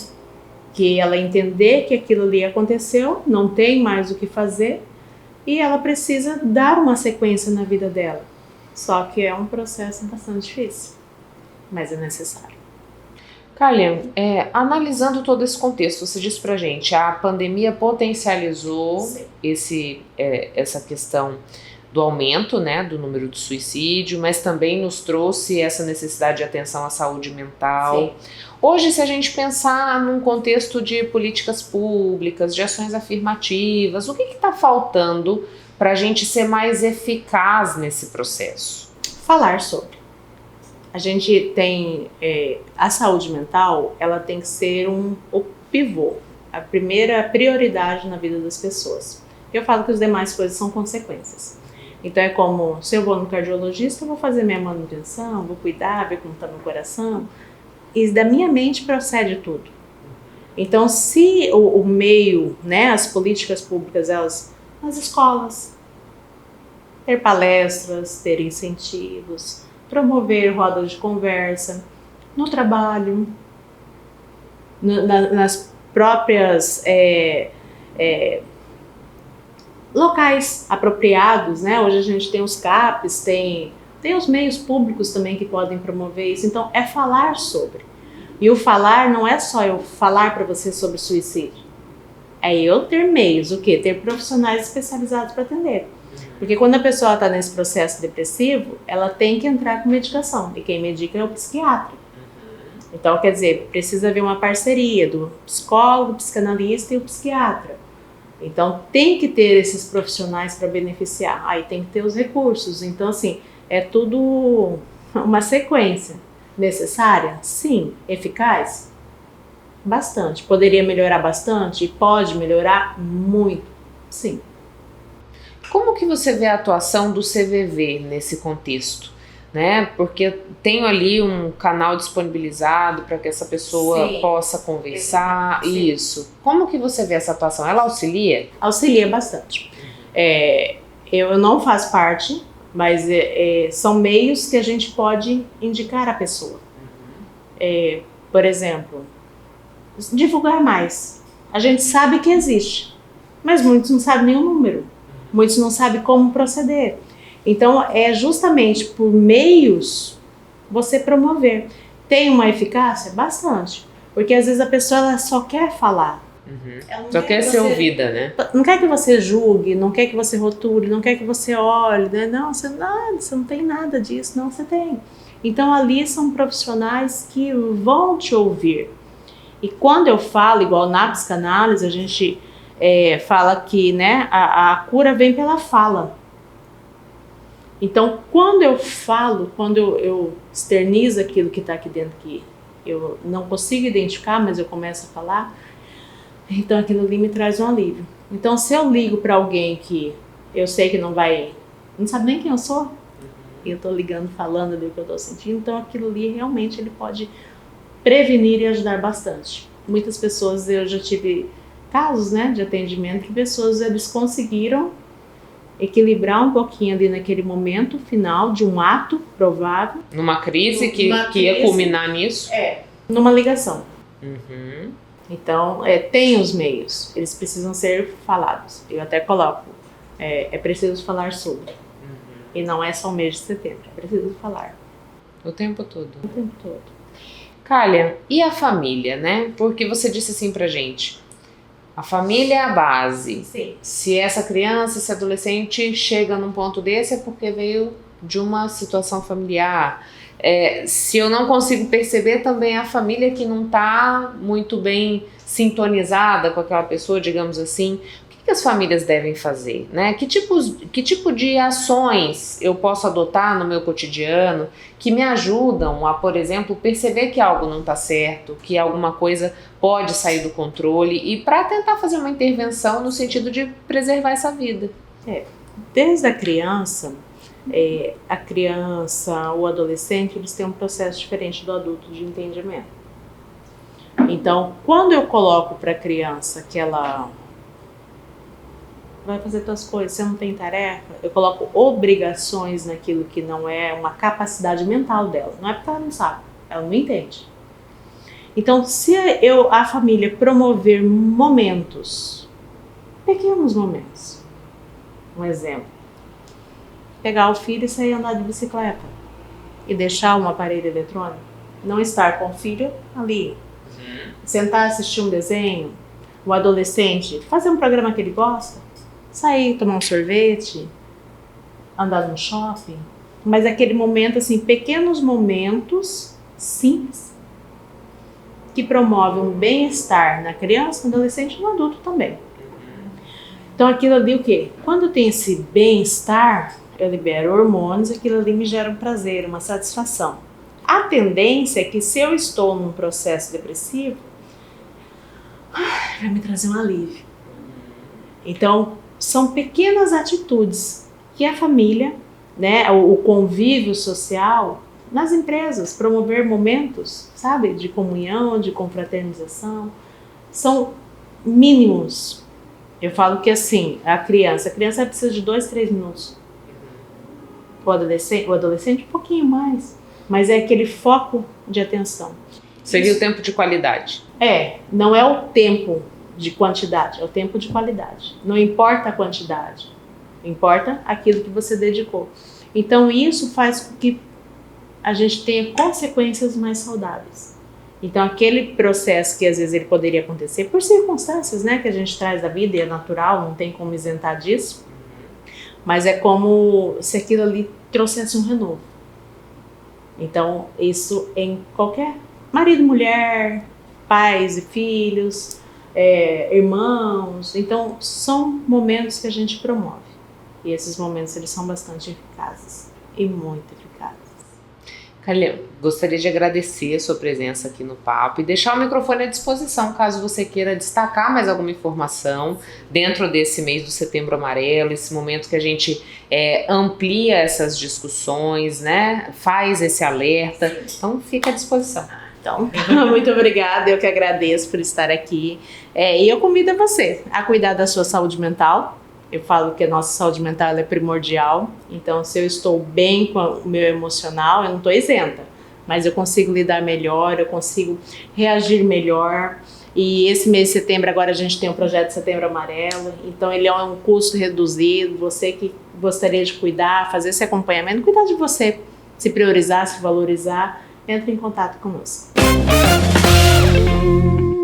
que ela entender que aquilo ali aconteceu, não tem mais o que fazer, e ela precisa dar uma sequência na vida dela. Só que é um processo bastante difícil, mas é necessário. Carlinha, analisando todo esse contexto, você disse pra gente, a pandemia potencializou essa questão do aumento, né, do número de suicídio, mas também nos trouxe essa necessidade de atenção à saúde mental. Sim. Hoje, se a gente pensar num contexto de políticas públicas, de ações afirmativas, o que está faltando para a gente ser mais eficaz nesse processo? Falar sobre. A gente tem a saúde mental, ela tem que ser o pivô, a primeira prioridade na vida das pessoas. Eu falo que as demais coisas são consequências. Então é como, se eu vou no cardiologista, eu vou fazer minha manutenção, vou cuidar, ver como está meu coração. E da minha mente procede tudo. Então se o meio, né, as políticas públicas, elas, nas escolas, ter palestras, ter incentivos, promover rodas de conversa, no trabalho, nas próprias locais apropriados, né? Hoje a gente tem os CAPs, tem os meios públicos também que podem promover isso. Então é falar sobre. E o falar não é só eu falar para você sobre suicídio. É eu ter meios, o quê? Ter profissionais especializados para atender. Porque quando a pessoa está nesse processo depressivo, ela tem que entrar com medicação. E quem medica é o psiquiatra. Então, quer dizer, precisa haver uma parceria do psicólogo, psicanalista e o psiquiatra. Então, tem que ter esses profissionais para beneficiar. Aí tem que ter os recursos. Então, assim, é tudo uma sequência. Necessária? Sim. Eficaz? Bastante. Poderia melhorar bastante? E pode melhorar muito? Sim. Como que você vê a atuação do CVV nesse contexto? Né? Porque tenho ali um canal disponibilizado para que essa pessoa possa conversar. Sim. Isso. Como que você vê essa atuação? Ela auxilia? Auxilia bastante. Eu não faço parte, mas são meios que a gente pode indicar à pessoa. Por exemplo, divulgar mais. A gente sabe que existe, mas muitos não sabem nem o número. Muitos não sabem como proceder. Então, é justamente por meios você promover. Tem uma eficácia? Bastante. Porque às vezes a pessoa ela só quer falar. Só quer ser ouvida, né? Não quer que você julgue, não quer que você rotule, não quer que você olhe, né? Não, você não tem nada disso, não, você tem. Então, ali são profissionais que vão te ouvir. E quando eu falo, igual na psicanálise, a gente fala que, né, a cura vem pela fala. Então, quando eu falo, quando eu externizo aquilo que está aqui dentro, que eu não consigo identificar, mas eu começo a falar, então aquilo ali me traz um alívio. Então, se eu ligo para alguém que eu sei que não sabe nem quem eu sou, e eu estou ligando, falando ali o que eu estou sentindo, então aquilo ali realmente ele pode prevenir e ajudar bastante. Muitas pessoas, eu já tive casos, né, de atendimento que pessoas eles conseguiram equilibrar um pouquinho ali naquele momento final de um ato provável. Numa crise que ia culminar nisso? Numa ligação. Então, tem os meios, eles precisam ser falados. Eu até coloco, é preciso falar sobre. E não é só o mês de setembro, é preciso falar. O tempo todo. O tempo todo. Kália, e a família, né? Porque você disse assim pra gente, a família é a base. Sim. Se essa criança, esse adolescente chega num ponto desse é porque veio de uma situação familiar. Se eu não consigo perceber também a família que não está muito bem sintonizada com aquela pessoa, digamos assim, o que as famílias devem fazer, né? Que tipo de ações eu posso adotar no meu cotidiano que me ajudam a, por exemplo, perceber que algo não está certo, que alguma coisa pode sair do controle e para tentar fazer uma intervenção no sentido de preservar essa vida? Desde a criança, o adolescente, eles têm um processo diferente do adulto de entendimento. Então, quando eu coloco para a criança que ela vai fazer suas coisas, você não tem tarefa, eu coloco obrigações naquilo que não é uma capacidade mental dela. Não é porque ela não sabe, ela não entende. Então, se a família promover momentos, pequenos momentos, um exemplo, pegar o filho e sair andar de bicicleta e deixar um aparelho eletrônico, não estar com o filho ali, sentar, assistir um desenho, o adolescente fazer um programa que ele gosta, sair, tomar um sorvete, andar no shopping, mas aquele momento assim, pequenos momentos simples que promovem um bem-estar na criança, no adolescente e no adulto também. Então aquilo ali o quê? Quando tem esse bem-estar, eu libero hormônios, aquilo ali me gera um prazer, uma satisfação. A tendência é que se eu estou num processo depressivo, vai me trazer um alívio. Então, são pequenas atitudes que a família, né, o convívio social, nas empresas, promover momentos, sabe, de comunhão, de confraternização, são mínimos. Eu falo que assim, a criança precisa de 2-3 minutos. O adolescente um pouquinho mais, mas é aquele foco de atenção. Seria o tempo de qualidade. Não é o tempo de quantidade, é o tempo de qualidade. Não importa a quantidade, importa aquilo que você dedicou. Então isso faz com que a gente tenha consequências mais saudáveis. Então aquele processo que às vezes ele poderia acontecer por circunstâncias, né, que a gente traz da vida e é natural, não tem como isentar disso, mas é como se aquilo ali trouxesse um renovo. Então isso em qualquer marido, mulher, pais e filhos, irmãos, então são momentos que a gente promove e esses momentos eles são bastante eficazes e muito eficazes. Kália, gostaria de agradecer a sua presença aqui no papo e deixar o microfone à disposição caso você queira destacar mais alguma informação dentro desse mês do Setembro Amarelo, esse momento que a gente amplia essas discussões, né? Faz esse alerta, então fica à disposição. Então, muito obrigada, eu que agradeço por estar aqui. E eu convido você a cuidar da sua saúde mental. Eu falo que a nossa saúde mental é primordial. Então, se eu estou bem com o meu emocional, eu não estou isenta. Mas eu consigo lidar melhor, eu consigo reagir melhor. E esse mês de setembro, agora a gente tem o projeto Setembro Amarelo. Então, ele é um custo reduzido. Você que gostaria de cuidar, fazer esse acompanhamento, cuidar de você, se priorizar, se valorizar, entre em contato conosco.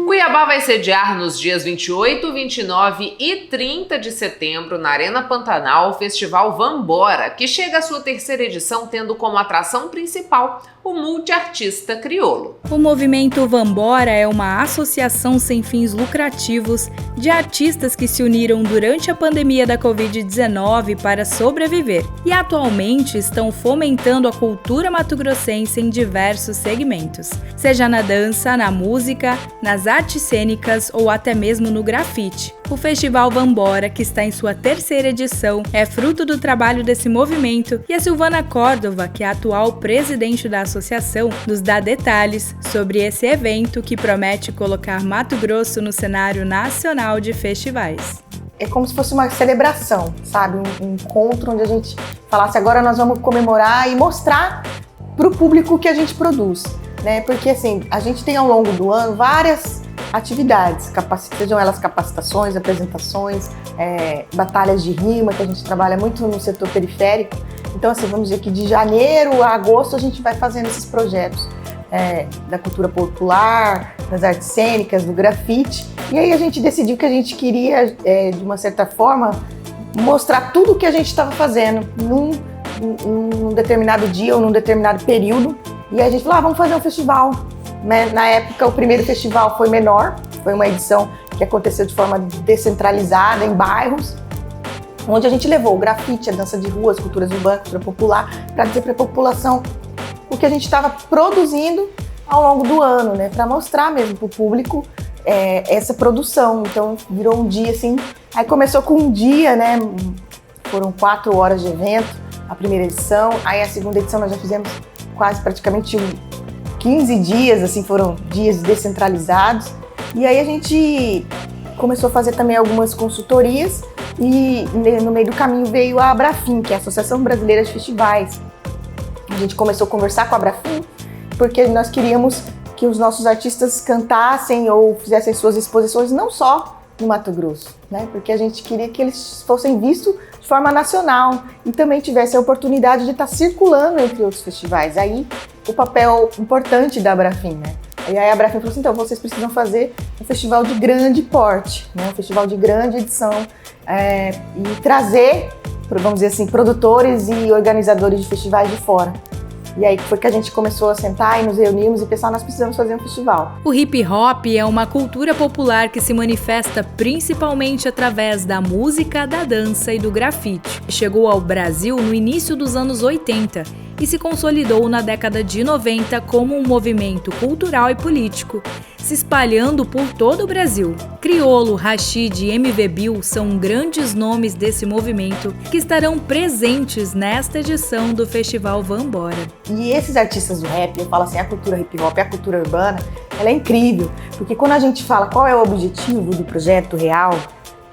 Cuiabá vai sediar nos dias 28, 29 e 30 de setembro, na Arena Pantanal, o Festival Vambora, que chega à sua terceira edição tendo como atração principal o multiartista criolo. O movimento Vambora é uma associação sem fins lucrativos de artistas que se uniram durante a pandemia da Covid-19 para sobreviver e atualmente estão fomentando a cultura mato-grossense em diversos segmentos, seja na dança, na música, nas artes cênicas ou até mesmo no grafite. O Festival Vambora, que está em sua terceira edição, é fruto do trabalho desse movimento e a Silvana Córdova, que é a atual presidente da associação, nos dá detalhes sobre esse evento que promete colocar Mato Grosso no cenário nacional de festivais. É como se fosse uma celebração, sabe? Um encontro onde a gente falasse agora nós vamos comemorar e mostrar para o público o que a gente produz, né? Porque assim, a gente tem ao longo do ano várias atividades, sejam elas capacitações, apresentações, batalhas de rima, que a gente trabalha muito no setor periférico. Então, assim, vamos dizer que de janeiro a agosto a gente vai fazendo esses projetos da cultura popular, das artes cênicas, do grafite. E aí a gente decidiu que a gente queria, de uma certa forma, mostrar tudo o que a gente estava fazendo num determinado dia ou num determinado período. E aí a gente falou, vamos fazer um festival. Na época, o primeiro festival foi menor, foi uma edição que aconteceu de forma descentralizada em bairros, onde a gente levou o grafite, a dança de rua, as culturas urbanas, a cultura popular, para dizer para a população o que a gente estava produzindo ao longo do ano, né, para mostrar mesmo para o público essa produção. Então virou um dia assim, aí começou com um dia, né, foram 4 horas de evento, a primeira edição, aí a segunda edição nós já fizemos quase praticamente 15 dias, assim, foram dias descentralizados. E aí a gente começou a fazer também algumas consultorias e no meio do caminho veio a Abrafim, que é a Associação Brasileira de Festivais. A gente começou a conversar com a Abrafim porque nós queríamos que os nossos artistas cantassem ou fizessem suas exposições não só no Mato Grosso, né? Porque a gente queria que eles fossem vistos de forma nacional e também tivessem a oportunidade de estar circulando entre outros festivais. Aí o papel importante da Abrafim, né? E aí a Abrafim falou assim, então vocês precisam fazer um festival de grande porte, né? Um festival de grande edição e trazer, vamos dizer assim, produtores e organizadores de festivais de fora. E aí foi que a gente começou a sentar e nos reunimos e pensar, nós precisamos fazer um festival. O hip hop é uma cultura popular que se manifesta principalmente através da música, da dança e do grafite. Chegou ao Brasil no início dos anos 80 e se consolidou na década de 90 como um movimento cultural e político, se espalhando por todo o Brasil. Criolo, Rashid e MV Bill são grandes nomes desse movimento que estarão presentes nesta edição do Festival Vambora. E esses artistas do rap, eu falo assim, a cultura hip hop, a cultura urbana, ela é incrível, porque quando a gente fala qual é o objetivo do projeto real,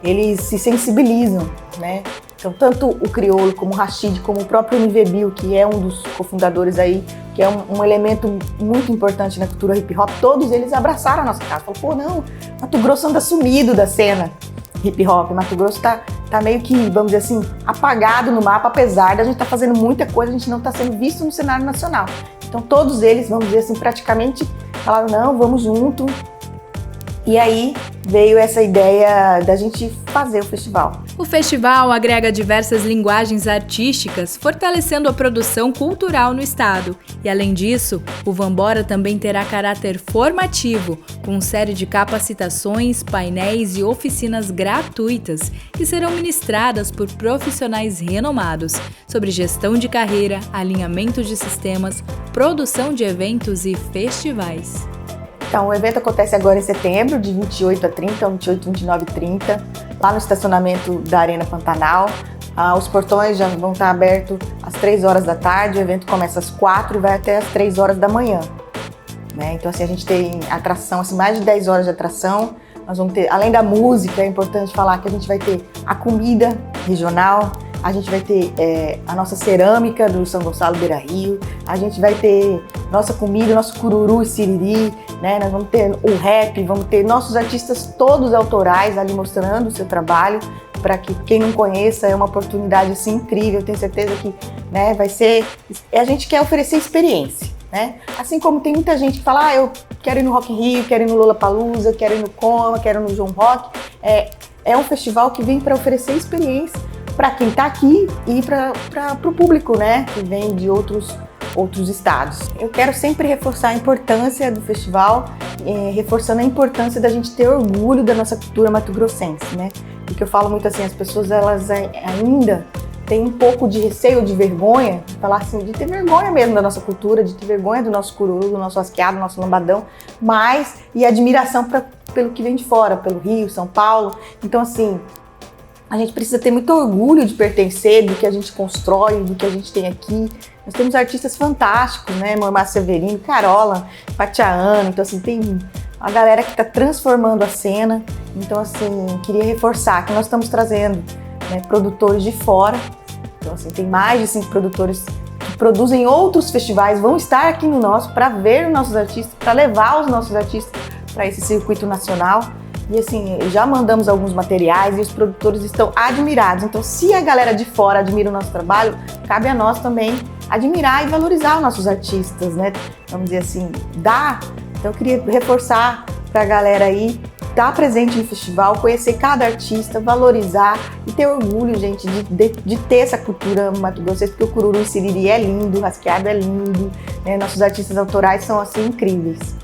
eles se sensibilizam, né? Então, tanto o Criolo, como o Rashid, como o próprio MV Bill, que é um dos cofundadores aí, que é um elemento muito importante na cultura hip hop, todos eles abraçaram a nossa casa. Falaram, pô, não, Mato Grosso anda sumido da cena hip hop. Mato Grosso tá meio que, vamos dizer assim, apagado no mapa, apesar de a gente estar fazendo muita coisa, a gente não está sendo visto no cenário nacional. Então, todos eles, vamos dizer assim, praticamente falaram, não, vamos junto. E aí veio essa ideia da gente fazer o festival. O festival agrega diversas linguagens artísticas, fortalecendo a produção cultural no estado. E além disso, o Vambora também terá caráter formativo, com série de capacitações, painéis e oficinas gratuitas, que serão ministradas por profissionais renomados sobre gestão de carreira, alinhamento de sistemas, produção de eventos e festivais. Então, o evento acontece agora em setembro, de 28 a 30, 28, 29 e 30, lá no estacionamento da Arena Pantanal. Os portões já vão estar abertos às 3 horas da tarde, o evento começa às 4 e vai até às 3 horas da manhã. Né? Então, assim, a gente tem atração, assim, mais de 10 horas de atração. Nós vamos ter, além da música, é importante falar que a gente vai ter a comida regional, a gente vai ter a nossa cerâmica do São Gonçalo Beira Rio, a gente vai ter nossa comida, nosso cururu e siriri, né? Nós vamos ter o rap, vamos ter nossos artistas todos autorais ali mostrando o seu trabalho, para que quem não conheça, é uma oportunidade assim, incrível, eu tenho certeza que, né, vai ser... A gente quer oferecer experiência, né? Assim como tem muita gente que fala, eu quero ir no Rock in Rio, quero ir no Lollapalooza, quero ir no Coma, quero ir no João Rock, é um festival que vem para oferecer experiência para quem está aqui e para o público, né, que vem de outros estados. Eu quero sempre reforçar a importância do festival, reforçando a importância da gente ter orgulho da nossa cultura mato-grossense, né? Porque eu falo muito assim, as pessoas elas ainda têm um pouco de receio, de vergonha, de falar assim, de ter vergonha mesmo da nossa cultura, de ter vergonha do nosso cururu, do nosso asqueado, do nosso lambadão, e admiração pelo que vem de fora, pelo Rio, São Paulo. Então, assim, a gente precisa ter muito orgulho de pertencer, do que a gente constrói, do que a gente tem aqui. Nós temos artistas fantásticos, né? Mormar Severino, Carola, Fatiano. Então, assim, tem a galera que está transformando a cena. Então, assim, queria reforçar que nós estamos trazendo, né, produtores de fora. Então, assim, tem mais de 5 produtores que produzem outros festivais, vão estar aqui no nosso para ver os nossos artistas, para levar os nossos artistas para esse circuito nacional. E assim, já mandamos alguns materiais e os produtores estão admirados. Então, se a galera de fora admira o nosso trabalho, cabe a nós também admirar e valorizar os nossos artistas, né? Vamos dizer assim, dar. Então, eu queria reforçar para a galera aí estar presente no festival, conhecer cada artista, valorizar e ter orgulho, gente, de ter essa cultura mato-grossense, porque o cururu e siriri é lindo, o rasqueado é lindo, né? Nossos artistas autorais são assim incríveis.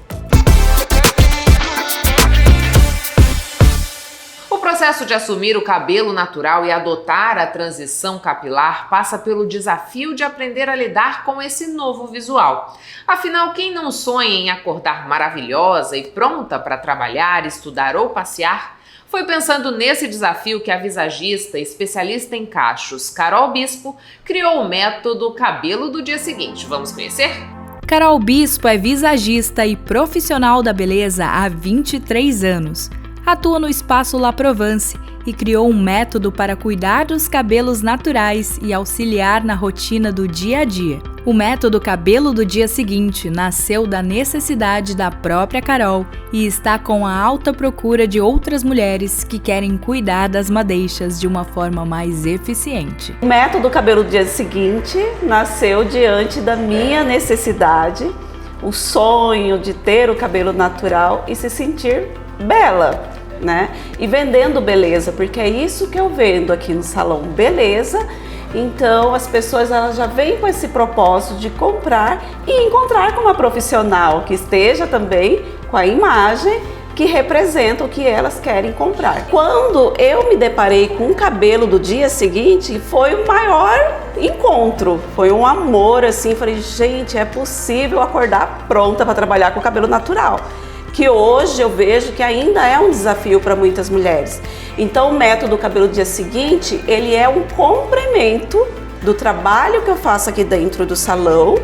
O processo de assumir o cabelo natural e adotar a transição capilar passa pelo desafio de aprender a lidar com esse novo visual. Afinal, quem não sonha em acordar maravilhosa e pronta para trabalhar, estudar ou passear? Foi pensando nesse desafio que a visagista, especialista em cachos, Carol Bispo, criou o método Cabelo do Dia Seguinte. Vamos conhecer? Carol Bispo é visagista e profissional da beleza há 23 anos. Atua no Espaço La Provence e criou um método para cuidar dos cabelos naturais e auxiliar na rotina do dia a dia. O método Cabelo do Dia Seguinte nasceu da necessidade da própria Carol e está com a alta procura de outras mulheres que querem cuidar das madeixas de uma forma mais eficiente. O método Cabelo do Dia Seguinte nasceu diante da minha necessidade, o sonho de ter o cabelo natural e se sentir bela, né? E vendendo beleza, porque é isso que eu vendo aqui no salão, beleza. Então as pessoas elas já vêm com esse propósito de comprar e encontrar com uma profissional que esteja também com a imagem que representa o que elas querem comprar. Quando eu me deparei com o cabelo do dia seguinte, foi o maior encontro, foi um amor assim, falei, gente, é possível acordar pronta para trabalhar com o cabelo natural. Que hoje eu vejo que ainda é um desafio para muitas mulheres. Então o método Cabelo do Dia Seguinte, ele é um complemento do trabalho que eu faço aqui dentro do salão,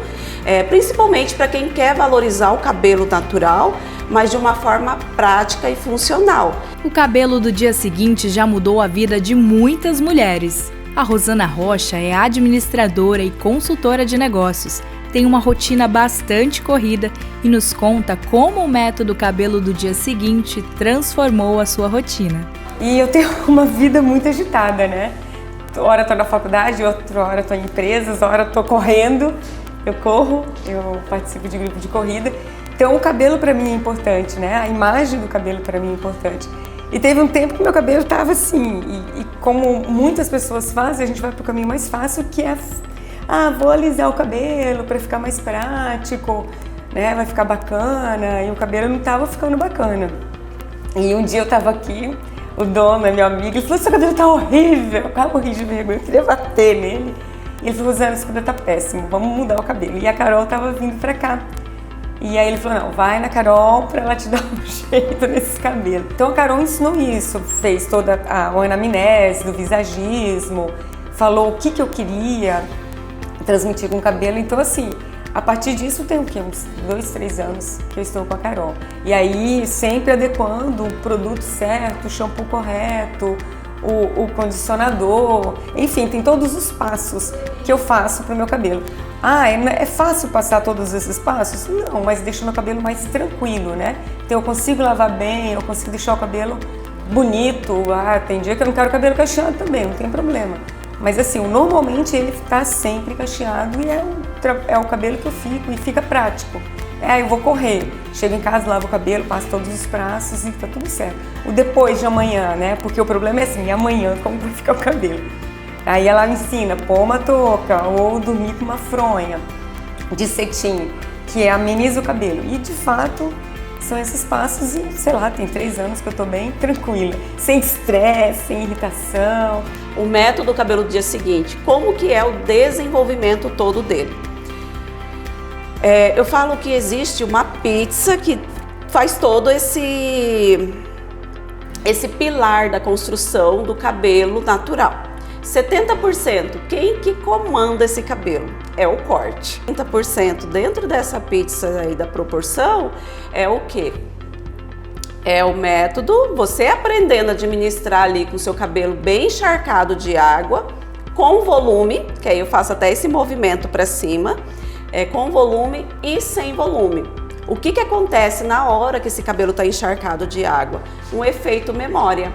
principalmente para quem quer valorizar o cabelo natural, mas de uma forma prática e funcional. O Cabelo do Dia Seguinte já mudou a vida de muitas mulheres. A Rosana Rocha é administradora e consultora de negócios. Tem uma rotina bastante corrida e nos conta como o método Cabelo do Dia Seguinte transformou a sua rotina. E eu tenho uma vida muito agitada, né? Hora eu tô na faculdade, outra hora eu tô em empresas, hora eu tô correndo. Eu corro, eu participo de grupo de corrida. Então o cabelo para mim é importante, né? A imagem do cabelo para mim é importante. E teve um tempo que meu cabelo tava assim, e como muitas pessoas fazem, a gente vai pro caminho mais fácil, que é vou alisar o cabelo para ficar mais prático, né? Vai ficar bacana. E o cabelo não tava ficando bacana. E um dia eu tava aqui, o dono, meu amigo, ele falou, seu cabelo tá horrível. Eu tava morrendo de vergonha, eu queria bater nele. E ele falou, Rosana, seu cabelo tá péssimo, vamos mudar o cabelo. E a Carol tava vindo pra cá. E aí ele falou, não, vai na Carol pra ela te dar um jeito nesse cabelo. Então a Carol ensinou isso, fez toda a anamnese do visagismo, falou o que eu queria transmitir com o cabelo. Então assim, a partir disso tem o quê? Uns 2, 3 anos que eu estou com a Carol. E aí sempre adequando o produto certo, o shampoo correto, o condicionador, enfim, tem todos os passos que eu faço para o meu cabelo. É fácil passar todos esses passos? Não, mas deixa o meu cabelo mais tranquilo, né? Então eu consigo lavar bem, eu consigo deixar o cabelo bonito. Tem dia que eu não quero cabelo cacheado também, não tem problema. Mas assim, normalmente ele está sempre cacheado e é o cabelo que eu fico e fica prático. Eu vou correr, chego em casa, lavo o cabelo, passo todos os braços e tá tudo certo. O depois de amanhã, né? Porque o problema é assim, amanhã como vai ficar o cabelo? Aí ela me ensina, pôr uma touca ou dormir com uma fronha de cetim, que ameniza o cabelo. E de fato, são esses passos e, sei lá, tem 3 anos que eu tô bem tranquila, sem estresse, sem irritação. O método Cabelo do Dia Seguinte, como que é o desenvolvimento todo dele? Eu falo que existe uma pizza que faz todo esse pilar da construção do cabelo natural. 70%, quem que comanda esse cabelo? É o corte. 30% dentro dessa pizza aí da proporção é o quê? É o método, você aprendendo a administrar ali com o seu cabelo bem encharcado de água, com volume, que aí eu faço até esse movimento para cima, com volume e sem volume. O que acontece na hora que esse cabelo está encharcado de água? Um efeito memória.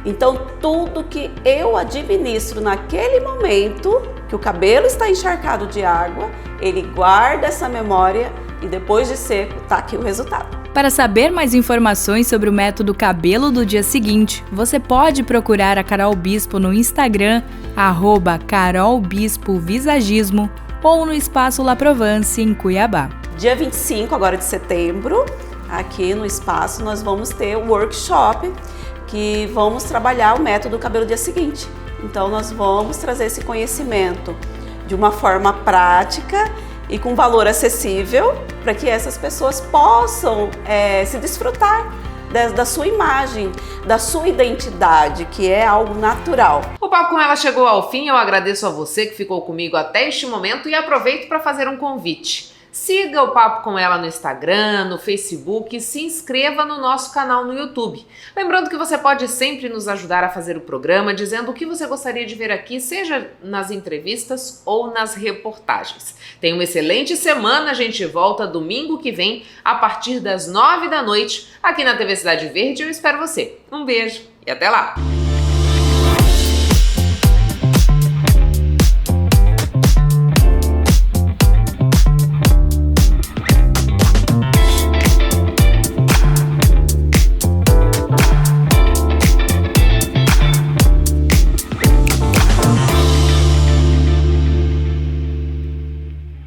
Então, tudo que eu administro naquele momento que o cabelo está encharcado de água, ele guarda essa memória e depois de seco, tá aqui o resultado. Para saber mais informações sobre o método cabelo do dia seguinte, você pode procurar a Carol Bispo no Instagram, @carolbispovisagismo, ou no Espaço La Provence, em Cuiabá. Dia 25 agora de setembro, aqui no Espaço, nós vamos ter um workshop que vamos trabalhar o método cabelo dia seguinte. Então nós vamos trazer esse conhecimento de uma forma prática e com valor acessível para que essas pessoas possam se desfrutar da sua imagem, da sua identidade, que é algo natural. O Papo com Ela chegou ao fim, eu agradeço a você que ficou comigo até este momento e aproveito para fazer um convite. Siga o Papo com Ela no Instagram, no Facebook e se inscreva no nosso canal no YouTube. Lembrando que você pode sempre nos ajudar a fazer o programa dizendo o que você gostaria de ver aqui, seja nas entrevistas ou nas reportagens. Tenha uma excelente semana, a gente volta domingo que vem a partir das 9 da noite aqui na TV Cidade Verde. Eu espero você. Um beijo e até lá!